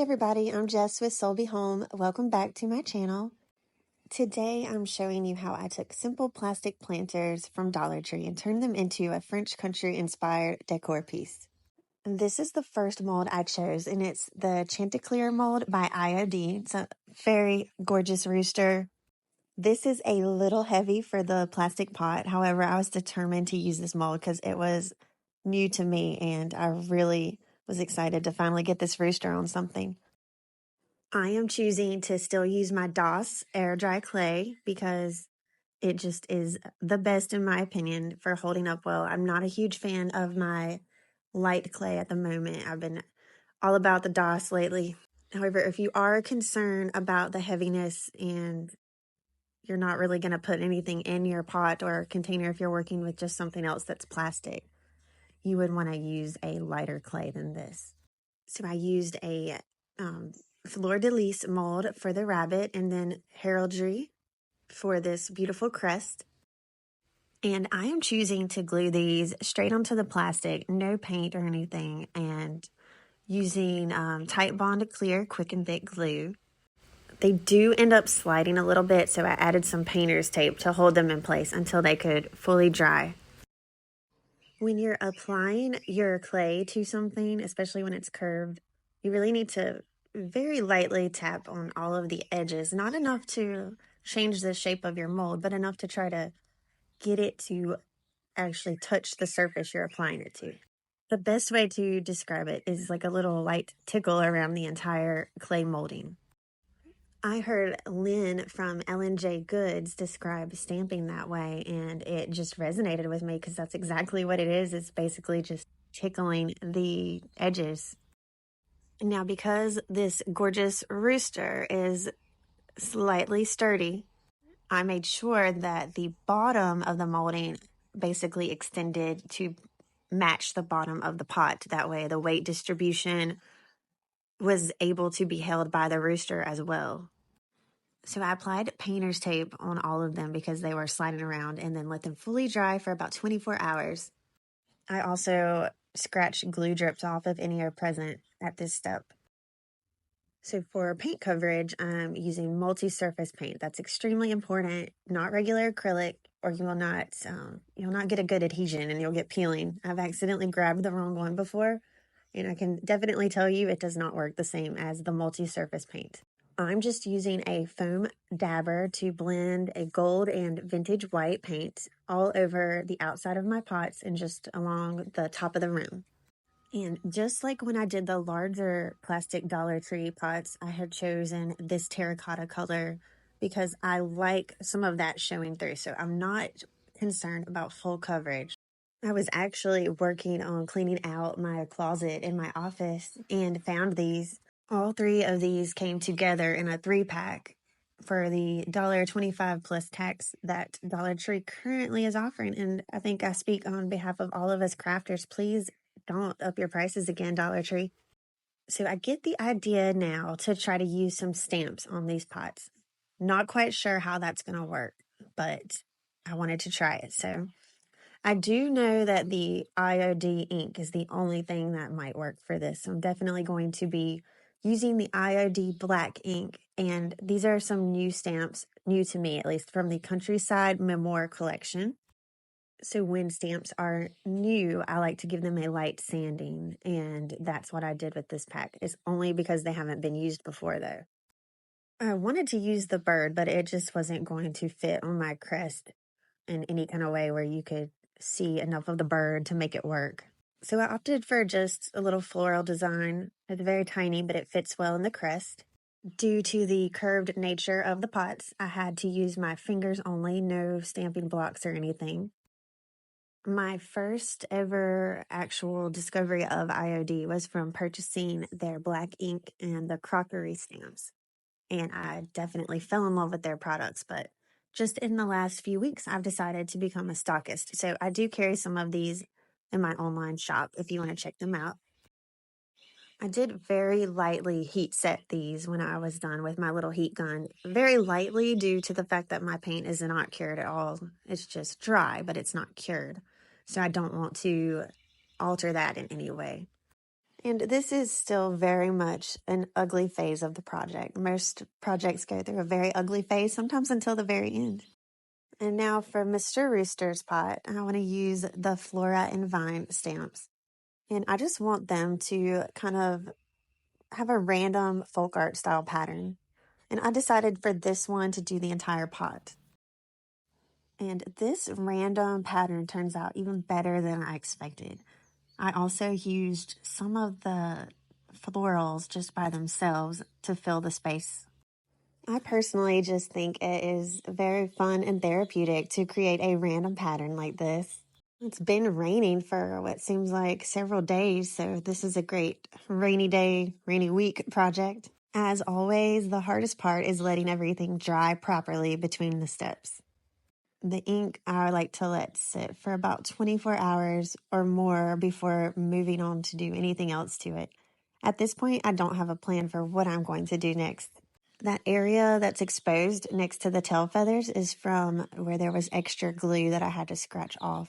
everybody, I'm Jess with Soul Be Home. Welcome back to my channel. Today I'm showing you how I took simple plastic planters from Dollar Tree and turned them into a French country inspired decor piece. This is the first mold I chose, and it's the Chanticleer mold by IOD. It's a very gorgeous rooster. This is a little heavy for the plastic pot. However, I was determined to use this mold because it was new to me and I really was excited to finally get this rooster on something. I am choosing to still use my DOS air dry clay because it just is the best in my opinion for holding up well. I'm not a huge fan of my light clay at the moment. I've been all about the DOS lately. However, if you are concerned about the heaviness and you're not really going to put anything in your pot or container if you're working with just something else that's plastic, you would want to use a lighter clay than this. So I used a fleur-de-lis mold for the rabbit and then heraldry for this beautiful crest. And I am choosing to glue these straight onto the plastic, no paint or anything, and using Tight Bond Clear Quick and Thick glue. They do end up sliding a little bit, so I added some painter's tape to hold them in place until they could fully dry. When you're applying your clay to something, especially when it's curved, you really need to very lightly tap on all of the edges, not enough to change the shape of your mold, but enough to try to get it to actually touch the surface you're applying it to. The best way to describe it is like a little light tickle around the entire clay molding. I heard Lynn from L&J Goods describe stamping that way, and it just resonated with me because that's exactly what it is. It's basically just tickling the edges. Now, because this gorgeous rooster is slightly sturdy, I made sure that the bottom of the molding basically extended to match the bottom of the pot. That way the weight distribution was able to be held by the rooster as well. So I applied painter's tape on all of them because they were sliding around and then let them fully dry for about 24 hours. I also scratched glue drips off if any are present at this step. So for paint coverage, I'm using multi-surface paint. That's extremely important, not regular acrylic, or you'll not get a good adhesion and you'll get peeling. I've accidentally grabbed the wrong one before, and I can definitely tell you it does not work the same as the multi-surface paint. I'm just using a foam dabber to blend a gold and vintage white paint all over the outside of my pots and just along the top of the rim. And just like when I did the larger plastic Dollar Tree pots, I had chosen this terracotta color because I like some of that showing through. So I'm not concerned about full coverage. I was actually working on cleaning out my closet in my office and found these. All three of these came together in a 3-pack for the $1.25 plus tax that Dollar Tree currently is offering. And I think I speak on behalf of all of us crafters. Please don't up your prices again, Dollar Tree. So I get the idea now to try to use some stamps on these pots. Not quite sure how that's going to work, but I wanted to try it. So I do know that the IOD ink is the only thing that might work for this. So I'm definitely going to be using the IOD black ink. And these are some new stamps, new to me at least, from the Countryside Memoir collection. So when stamps are new, I like to give them a light sanding. And that's what I did with this pack. It's only because they haven't been used before though. I wanted to use the bird, but it just wasn't going to fit on my crest in any kind of way where you could see enough of the bird to make it work. So I opted for just a little floral design. It's very tiny, but it fits well in the crest. Due to the curved nature of the pots, I had to use my fingers only, no stamping blocks or anything. My first ever actual discovery of IOD was from purchasing their black ink and the crockery stamps. And I definitely fell in love with their products, but just in the last few weeks, I've decided to become a stockist. So I do carry some of these in my online shop if you want to check them out. I did very lightly heat set these when I was done with my little heat gun. Very lightly due to the fact that my paint is not cured at all. It's just dry, but it's not cured. So I don't want to alter that in any way. And this is still very much an ugly phase of the project. Most projects go through a very ugly phase, sometimes until the very end. And now for Mr. Rooster's pot, I want to use the Flora and Vine stamps. And I just want them to kind of have a random folk art style pattern. And I decided for this one to do the entire pot. And this random pattern turns out even better than I expected. I also used some of the florals just by themselves to fill the space. I personally just think it is very fun and therapeutic to create a random pattern like this. It's been raining for what seems like several days, so this is a great rainy day, rainy week project. As always, the hardest part is letting everything dry properly between the steps. The ink I like to let sit for about 24 hours or more before moving on to do anything else to it. At this point, I don't have a plan for what I'm going to do next. That area that's exposed next to the tail feathers is from where there was extra glue that I had to scratch off.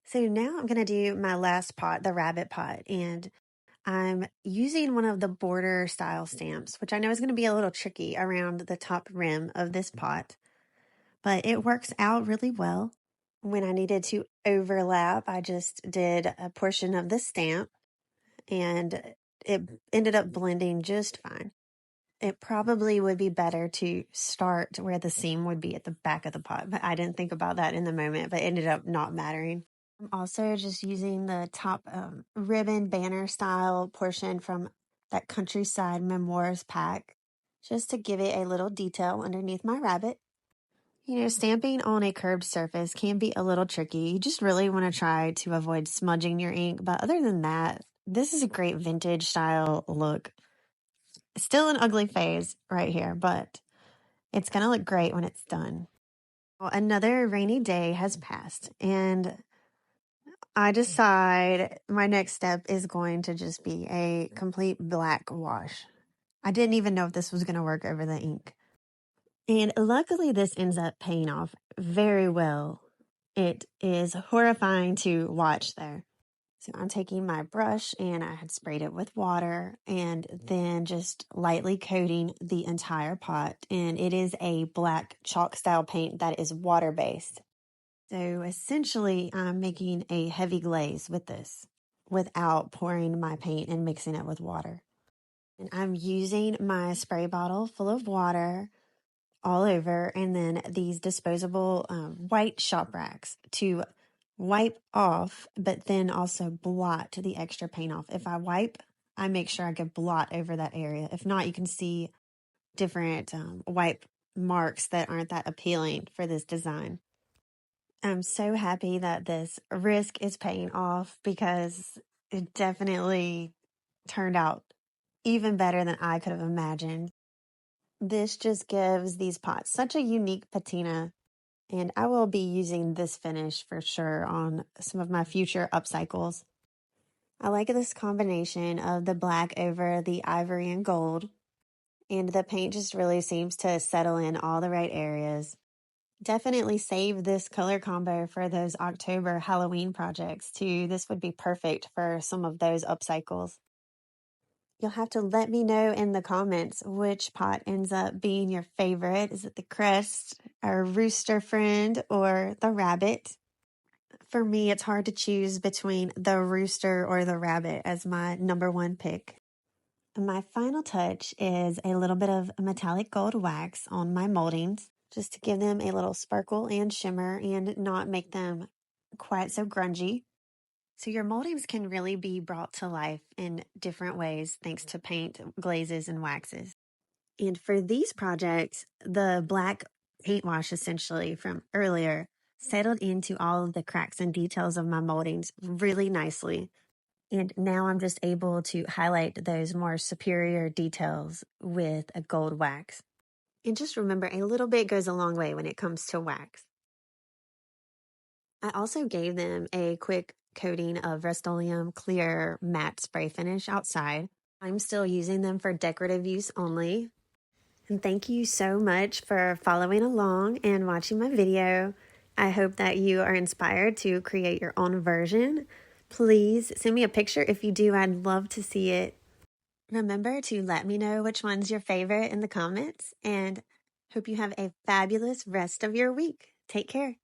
So now I'm going to do my last pot, the rabbit pot, and I'm using one of the border style stamps, which I know is going to be a little tricky around the top rim of this pot, but it works out really well. When I needed to overlap, I just did a portion of the stamp and it ended up blending just fine. It probably would be better to start where the seam would be at the back of the pot, but I didn't think about that in the moment, but it ended up not mattering. I'm also just using the top ribbon banner style portion from that Countryside Memoirs pack just to give it a little detail underneath my rabbit. You know, stamping on a curved surface can be a little tricky. You just really want to try to avoid smudging your ink, but other than that, this is a great vintage style look. Still an ugly phase right here, but it's going to look great when it's done. Well, another rainy day has passed, and I decide my next step is going to just be a complete black wash. I didn't even know if this was going to work over the ink. And luckily, this ends up paying off very well. It is horrifying to watch there. So I'm taking my brush and I had sprayed it with water and then just lightly coating the entire pot. And it is a black chalk style paint that is water based. So essentially I'm making a heavy glaze with this without pouring my paint and mixing it with water. And I'm using my spray bottle full of water all over, and then these disposable white shop racks to wipe off, but then also blot the extra paint off. If I wipe, I make sure I can blot over that area. If not, you can see different wipe marks that aren't that appealing for this design. I'm so happy that this risk is paying off because it definitely turned out even better than I could have imagined. This just gives these pots such a unique patina, and I will be using this finish for sure on some of my future upcycles. I like this combination of the black over the ivory and gold, and the paint just really seems to settle in all the right areas. Definitely save this color combo for those October Halloween projects too. This would be perfect for some of those upcycles. You'll have to let me know in the comments which pot ends up being your favorite. Is it the crest, our rooster friend, or the rabbit? For me, it's hard to choose between the rooster or the rabbit as my number one pick. My final touch is a little bit of metallic gold wax on my moldings, just to give them a little sparkle and shimmer and not make them quite so grungy. So your moldings can really be brought to life in different ways thanks to paint, glazes, and waxes. And for these projects, the black paint wash essentially from earlier settled into all of the cracks and details of my moldings really nicely. And now I'm just able to highlight those more superior details with a gold wax. And just remember, a little bit goes a long way when it comes to wax. I also gave them a quick coating of Rust-Oleum clear matte spray finish outside. I'm still using them for decorative use only. And thank you so much for following along and watching my video. I hope that you are inspired to create your own version. Please send me a picture if you do. I'd love to see it. Remember to let me know which one's your favorite in the comments, and hope you have a fabulous rest of your week. Take care.